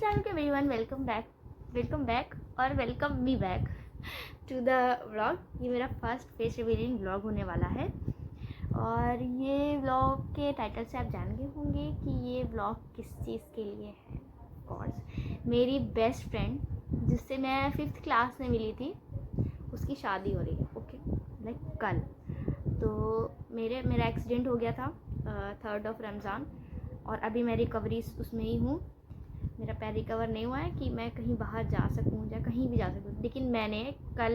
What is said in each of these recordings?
assalamualaikum everyone, welcome back और welcome me back to the vlog. ये मेरा first face revealing vlog होने वाला है और ये व्लॉग के टाइटल से आप जान गए होंगे कि ये व्लॉग किस चीज़ के लिए है। ऑफकोर्स मेरी बेस्ट फ्रेंड जिससे मैं 5th क्लास में मिली थी उसकी शादी हो रही है। ओके, लाइक कल। तो मेरा एक्सीडेंट हो गया था 3rd of रमज़ान और अभी मैं रिकवरी उसमें ही हूँ। मेरा पैर रिकवर नहीं हुआ है कि मैं कहीं बाहर जा सकूँ या कहीं भी जा सकूँ, लेकिन मैंने कल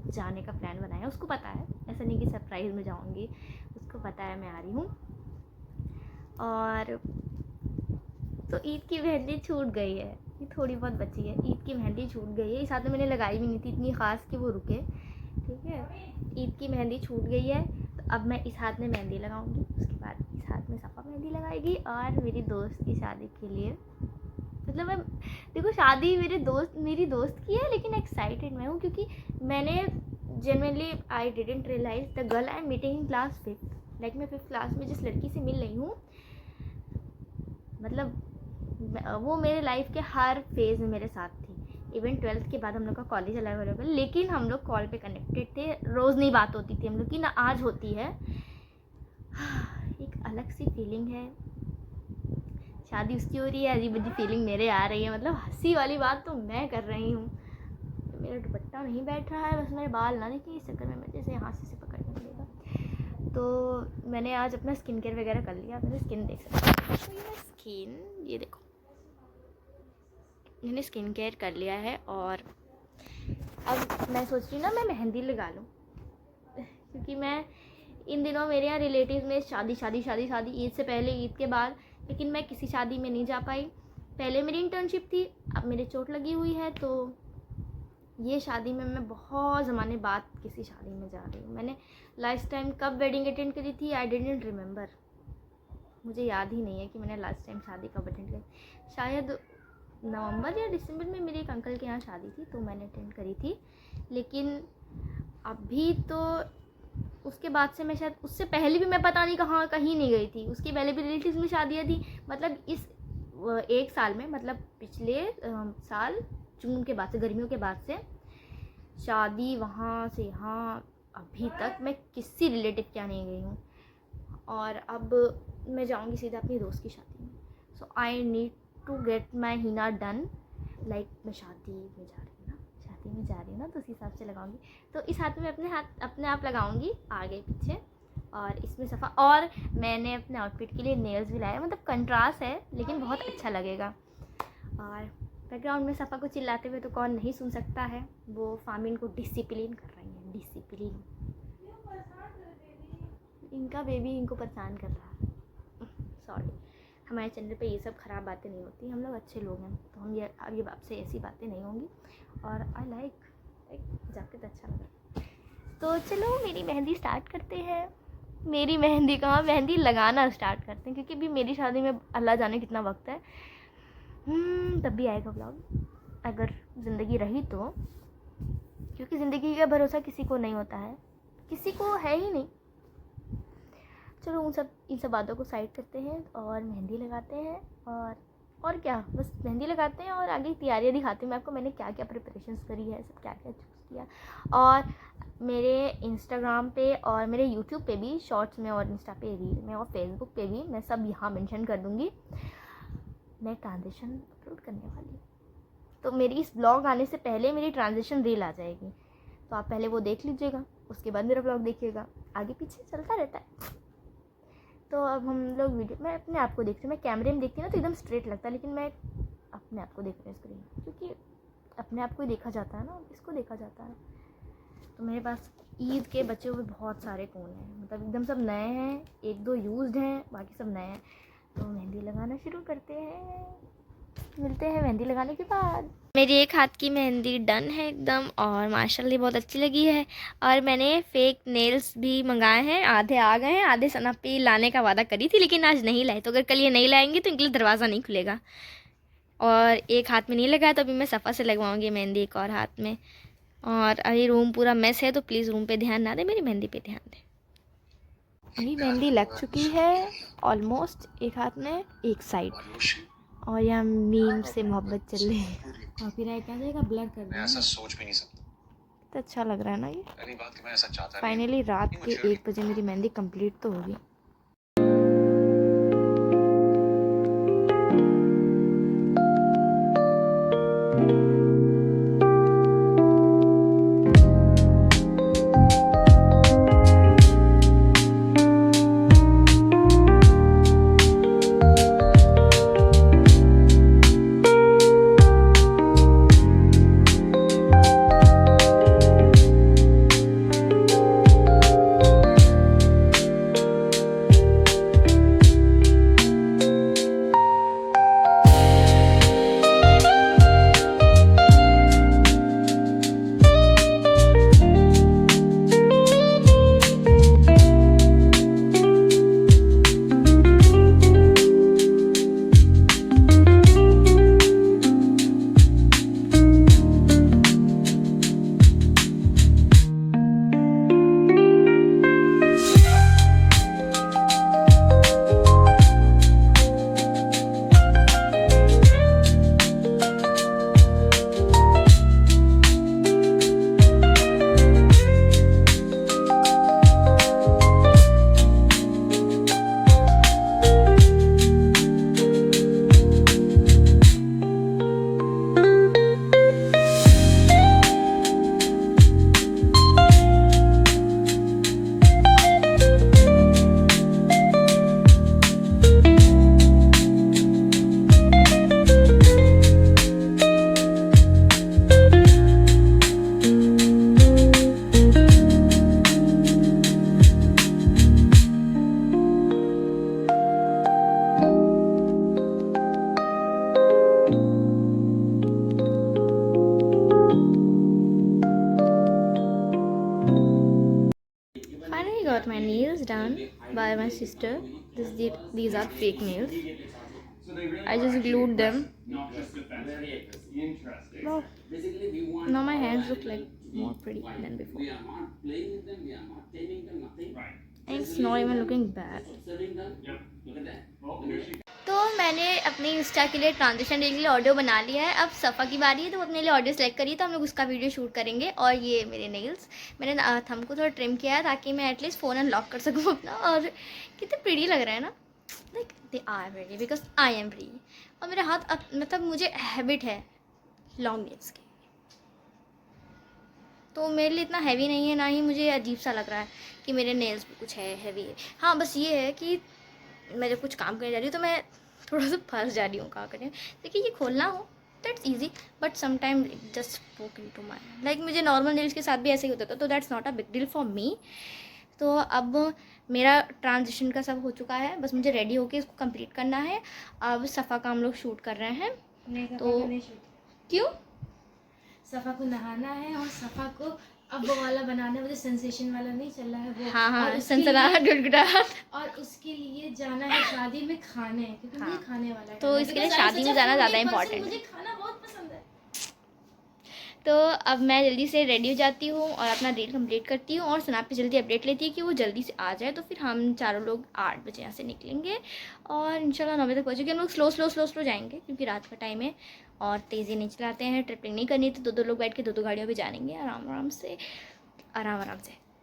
जाने का प्लान बनाया। उसको पता है, ऐसा नहीं कि सरप्राइज़ में जाऊँगी, उसको पता है मैं आ रही हूँ। और तो ईद की मेहंदी छूट गई है, ये थोड़ी बहुत बची है। ईद की मेहंदी छूट गई है, इस हाथ में मैंने लगाई भी नहीं थी इतनी ख़ास कि वो रुके। ठीक है, ईद की मेहंदी छूट गई है तो अब मैं इस हाथ में मेहंदी लगाऊंगी, उसके बाद इस हाथ में सफ़ा मेहंदी लगाएगी। और मेरी दोस्त की शादी के लिए, मतलब मैं देखो शादी मेरी दोस्त की है, लेकिन एक्साइटेड मैं हूँ क्योंकि मैंने generally I didn't realise the girl I am meeting in class 5th। Like मैं 5th क्लास में जिस लड़की से मिल रही हूँ, मतलब वो मेरे लाइफ के हर फेज़ में मेरे साथ थी। इवन 12th के बाद हम लोग का कॉलेज अलग अलग, लेकिन हम लोग कॉल पे कनेक्टेड थे, रोज़ नहीं बात होती थी हम लोग की, ना आज होती है। एक अलग सी फीलिंग है। शादी उसकी हो रही है, अजीब अजीब फीलिंग मेरे आ रही है। मतलब हंसी वाली बात तो मैं कर रही हूँ, तो मेरा दुपट्टा नहीं बैठ रहा है, बस मेरे बाल ना देखिए, इस चक्कर में मुझे से यहाँ से पकड़ना पड़ेगा। तो मैंने आज अपना स्किन केयर वगैरह कर लिया। मैंने स्किन देख सकते हैं, तो ये स्किन, ये देखो मैंने स्किन केयर कर लिया है। और अब मैं सोच रही हूँ ना मैं मेहंदी लगा लूँ, क्योंकि मैं इन दिनों मेरे यहाँ रिलेटिव में शादी ईद से पहले, ईद के बाद, लेकिन मैं किसी शादी में नहीं जा पाई। पहले मेरी इंटर्नशिप थी, अब मेरी चोट लगी हुई है, तो ये शादी में मैं बहुत ज़माने बाद किसी शादी में जा रही हूँ। मैंने लास्ट टाइम कब वेडिंग अटेंड करी थी, आई डिडंट रिमेंबर, मुझे याद ही नहीं है कि मैंने लास्ट टाइम शादी कब अटेंड करी। शायद नवंबर या दिसंबर में मेरे एक अंकल के यहाँ शादी थी, तो मैंने अटेंड करी थी। लेकिन अभी तो उसके बाद से मैं शायद, उससे पहले भी मैं पता नहीं कहीं नहीं गई थी। उसके पहले भी रिलेटिव्स में शादियाँ थी। मतलब इस एक साल में, मतलब पिछले साल जून के बाद से, गर्मियों के बाद से शादी वहाँ से यहाँ अभी तक मैं किसी रिलेटिव के यहाँ नहीं गई हूँ। और अब मैं जाऊँगी सीधा अपनी दोस्त की शादी में। So I need to get my henna done. Like मैं शादी में जा रही हूँ ना, तो उस हिसाब से लगाऊंगी। तो इस हाथ में अपने आप लगाऊंगी, आगे पीछे, और इसमें सफ़ा। और मैंने अपने आउटफिट के लिए नेल्स भी लाया, मतलब कंट्रास्ट है लेकिन बहुत अच्छा लगेगा। और बैकग्राउंड में सफ़ा को चिल्लाते हुए तो कौन नहीं सुन सकता है, वो फामिन को डिसिप्लिन कर रही है, डिसिप्लिन। इनका बेबी इनको परेशान कर रहा है। सॉरी, हमारे चैनल पे ये सब ख़राब बातें नहीं होती, हम लोग अच्छे लोग हैं, तो हम ये आपसे ऐसी बातें नहीं होंगी। और आई लाइक जैकेट अच्छा लगा। तो चलो मेरी मेहंदी स्टार्ट करते हैं। मेरी मेहंदी कहाँ, मेहंदी लगाना स्टार्ट करते हैं, क्योंकि अभी मेरी शादी में अल्लाह जाने कितना वक्त है। तब भी आएगा व्लॉग, अगर ज़िंदगी रही तो, क्योंकि ज़िंदगी का भरोसा किसी को नहीं होता है, किसी को है ही नहीं। चलो इन सब बातों को साइड करते हैं और मेहंदी लगाते हैं। और क्या, बस मेहंदी लगाते हैं और आगे तैयारियाँ दिखाती हूँ मैं आपको, मैंने क्या क्या प्रिपरेशंस करी है, सब क्या क्या चूज़ किया। और मेरे इंस्टाग्राम पे और मेरे यूट्यूब पे भी, शॉर्ट्स में और इंस्टा पे, रील में और फेसबुक पे भी, मैं सब यहाँ मेंशन कर दूँगी। मैं ट्रांजिशन अपलोड करने वाली हूँ, तो मेरी इस ब्लॉग आने से पहले मेरी ट्रांजिशन रील आ जाएगी, तो आप पहले वो देख लीजिएगा, उसके बाद मेरा ब्लॉग देखिएगा, आगे पीछे चलता रहता है। तो अब हम लोग वीडियो, मैं अपने आप को देखती हूँ, मैं कैमरे में देखती हूँ ना तो एकदम स्ट्रेट लगता है, लेकिन मैं अपने आप को देख रही हूँ स्क्रीन, क्योंकि अपने आप को ही देखा जाता है ना, इसको देखा जाता है। तो मेरे पास ईद के बचे हुए बहुत सारे कोन हैं, मतलब एकदम सब नए हैं, 1-2 यूज्ड हैं, बाकी सब नए हैं। तो मेहंदी लगाना शुरू करते हैं, मिलते हैं मेहंदी लगाने के बाद। मेरी एक हाथ की मेहंदी डन है एकदम, और माशाल्लाह बहुत अच्छी लगी है। और मैंने फेक नेल्स भी मंगाए हैं, आधे आ गए हैं, आधे सना पे लाने का वादा करी थी, लेकिन आज नहीं लाए, तो अगर कल ये नहीं लाएंगे तो इनके लिए दरवाज़ा नहीं खुलेगा। और एक हाथ में नहीं लगाया, तो अभी मैं सफ़ा से लगवाऊंगी मेहंदी एक और हाथ में। और अभी रूम पूरा मैस है, तो प्लीज़ रूम पे ध्यान ना दें, मेरी मेहंदी पे ध्यान दें। अभी मेहंदी लग चुकी है ऑलमोस्ट, एक हाथ में एक साइड, और यहाँ मीम से मोहब्बत चल रही है। कॉपीराइट आ जाएगा, ब्लर कर मैं ऐसा सोच भी नहीं सकता। तो अच्छा लग रहा है ना ये। पहली बात कि मैं ऐसा चाहता नहीं फाइनली रात हूं। के 1 बजे मेरी मेहंदी कंप्लीट तो होगी। Finally got my nails done by my sister. These are fake nails. I just glued them. Wow. Now my hands look like more pretty than before. And it's not even looking bad. तो मैंने अपने Insta के लिए transition day के लिए audio बना लिया है। अब सफ़ा की बारी है तो वो अपने लिए ऑडियो सेलेक्ट करिए, तो हम लोग उसका वीडियो शूट करेंगे। और ये मेरे नेल्स मैंने थंब को थोड़ा ट्रिम किया है ताकि मैं एटलीस्ट फ़ोन अनलॉक कर सकूँ अपना। और कितने प्रीटी लग रहा है ना, like they are pretty because I am free. और मेरे हाथ अब मतलब मुझे हैबिट है लॉन्ग नेल्स की, तो मेरे लिए इतना हैवी नहीं है, ना ही मुझे अजीब सा लग रहा है कि मेरे नेल्स भी कुछ है हैवी है। हाँ बस ये है कि मैं जब कुछ काम करने जा रही हूँ तो मैं थोड़ा सा फंस जा रही हूँ क्या करें। देखिए ये खोलना हो that's easy, but sometime just spoke in to my like मुझे नॉर्मल नेल्स के साथ भी ऐसे ही होता था, तो that's not a big deal for me. तो अब मेरा ट्रांजिशन का सब हो चुका है, बस मुझे रेडी होके इसको कंप्लीट करना है। अब सफ़ा का हम लोग शूट कर रहे हैं। तो क्यों सफ़ा को नहाना है और सफ़ा को अब वो वाला बनाना है, मुझे सेंसेशन वाला नहीं चल रहा है वो। हाँ सनसनाहट गुड़गुड़ाहट। और उसके लिए जाना है शादी में खाने, क्योंकि मुझे खाने वाला है। तो इसके लिए शादी में जाना ज़्यादा इम्पोर्टेंट है। मुझे खाना बहुत पसंद है। तो अब मैं जल्दी से रेडी हो जाती हूँ और अपना रील कंप्लीट करती हूँ और स्नैप पे जल्दी अपडेट लेती है कि वो जल्दी से आ जाए। तो फिर हम चारों लोग 8 बजे यहाँ से निकलेंगे और इंशाल्लाह 9 बजे तक पहुँचेंगे। हम लोग स्लो जाएंगे क्योंकि रात का टाइम है और तेज़ी नहीं चलाते हैं। ट्रिपिंग नहीं करनी तो दो लोग बैठ के दो गाड़ियों पर जाएंगे आराम से।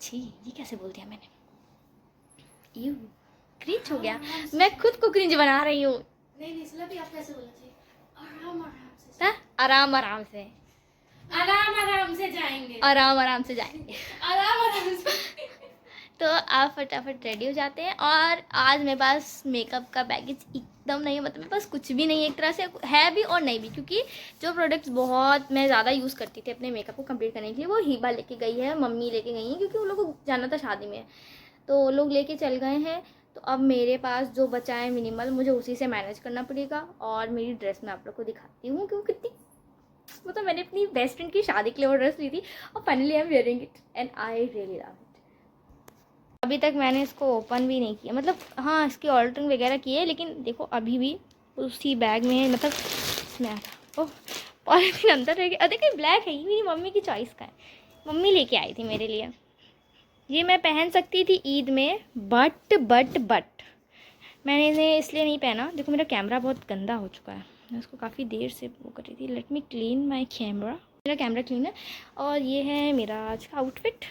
छी ये कैसे बोल दिया मैंने, यू क्रिंज हो गया, मैं खुद को क्रिंज बना रही हूँ। नहीं इसलिए भी आप कैसे बोलना चाहिए, आराम से जाएंगे, आराम से जाएंगे। आराम से। तो आप फटाफट रेडी हो जाते हैं। और आज मेरे पास मेकअप का बैगेज एकदम नहीं है, मतलब मेरे पास कुछ भी नहीं है, एक तरह से है भी और नहीं भी, क्योंकि जो प्रोडक्ट्स बहुत मैं ज़्यादा यूज़ करती थी अपने मेकअप को कंप्लीट करने के लिए वो हिबा लेके गई है, मम्मी लेके गई हैं, क्योंकि उन लोगों को जाना था शादी में, तो वो लोग लेके चल गए हैं। तो अब मेरे पास जो बचा है मिनिमल, मुझे उसी से मैनेज करना पड़ेगा। और मेरी ड्रेस मैं आप लोग को दिखाती हूँ कि वो कितनी, मतलब मैंने अपनी बेस्ट फ्रेंड की शादी के लिए वो ड्रेस ली थी और finally I am wearing it and I really love it. अभी तक मैंने इसको ओपन भी नहीं किया, मतलब हाँ इसकी ऑल्टरिंग वगैरह की है, लेकिन देखो अभी भी उसी बैग में है, मतलब इसमें आ रहा। ओह पॉलिथीन अंदर रह गया। देखिए ब्लैक है, ये मेरी मम्मी की चॉइस का है, मम्मी लेके आई थी मेरे लिए। ये मैं पहन सकती थी ईद में, बट मैंने इन्हें इसलिए नहीं पहना, देखो मेरा कैमरा बहुत गंदा हो चुका है, मैं उसको काफ़ी देर से वो कर रही थी। Let me clean my camera, मेरा कैमरा क्लीन है। और ये है मेरा आज का आउटफिट,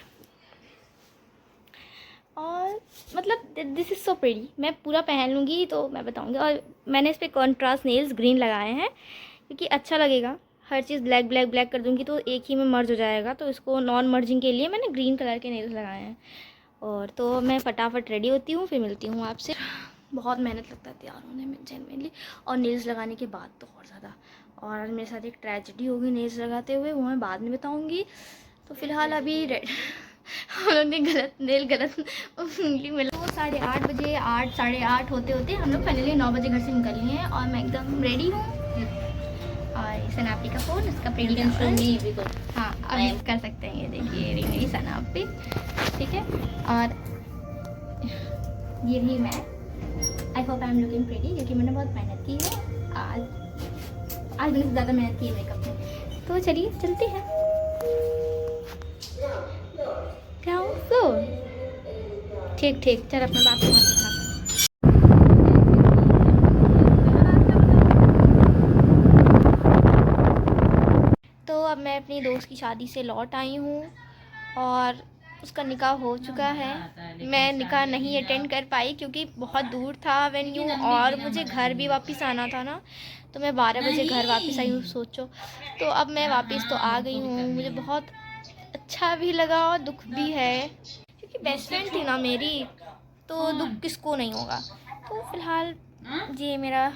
और मतलब दिस इज़ सो प्रीटी। मैं पूरा पहन लूँगी तो मैं बताऊँगी। और मैंने इस पर कॉन्ट्रास्ट नेल्स ग्रीन लगाए हैं क्योंकि अच्छा लगेगा। हर चीज़ ब्लैक ब्लैक ब्लैक कर दूँगी तो एक ही में मर्ज हो जाएगा, तो इसको नॉन मर्जिंग के लिए मैंने ग्रीन कलर के नेल्स लगाए हैं। और तो मैं फटाफट रेडी होती हूँ, फिर मिलती हूँ आपसे। बहुत मेहनत लगता है तैयार होने में जेन्युइनली, और नेल्स लगाने के बाद तो और ज़्यादा। और आज मेरे साथ एक ट्रेजेडी होगी नेल्स लगाते हुए, वो मैं बाद में बताऊँगी। तो फिलहाल अभी हम लोग ने गलत उंगली मिला। तो 8:30 बजे, 8 साढ़े 8 होते होते हम लोग फाइनली 9 बजे घर से निकल लिए हैं, और मैं एकदम रेडी हूँ। और सनापी का फ़ोन, इसका प्रीटी का, हाँ अभी कर सकते हैं। ये देखिए ये मेरी सनापी, ठीक है। और ये भी मैं, I hope I am looking pretty, क्योंकि मैंने बहुत मेहनत की है आज मैंने ज़्यादा मेहनत की है मेकअप में। तो चलिए चलते हैं। क्या हो तो ठीक चल, अपने बाप को मत दिखा। तो अब मैं अपनी दोस्त की शादी से लौट आई हूँ, और उसका निकाह हो चुका है। मैं निकाह नहीं अटेंड कर पाई क्योंकि बहुत दूर था वेन्यू, और मुझे घर भी वापस आना था ना, तो मैं 12 बजे घर वापस आई हूँ, सोचो। तो अब मैं वापस तो आ गई हूँ। मुझे बहुत अच्छा भी लगा और दुख भी है, क्योंकि बेस्ट फ्रेंड थी ना मेरी, तो दुख किसको नहीं होगा। तो फिलहाल ये मेरा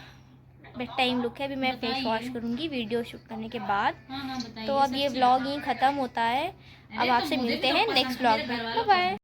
बेड टाइम लुक है। अभी मैं फेस वॉश करूँगी वीडियो शूट करने के बाद। तो अब ये व्लॉग ही ख़त्म होता है। अब आपसे मिलते हैं नेक्स्ट व्लॉग में। Bye bye.